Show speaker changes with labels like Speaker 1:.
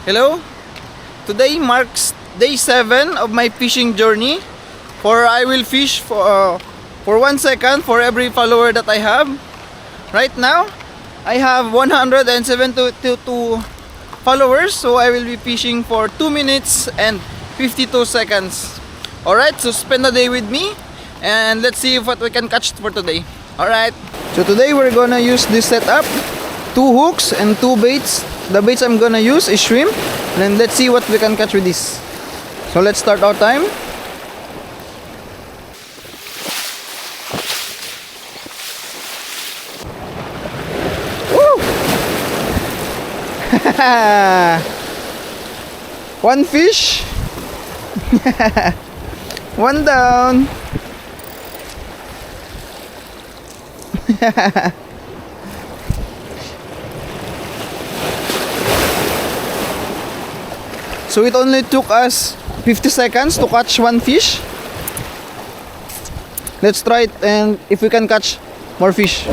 Speaker 1: Hello, today marks day 7 of my fishing journey. I will fish for 1 second for every follower that I have. Right now, I have 172 followers, so I will be fishing for 2 minutes and 52 seconds. Alright, so spend the day with me and let's see what we can catch for today. Alright, so today we're gonna use this setup: 2 hooks and 2 baits. The baits I'm gonna use is shrimp, and then let's see what we can catch with this. So let's start our time. Woo! One fish. One down. So it only took us 50 seconds to catch 1 fish. Let's try it and if we can catch more fish.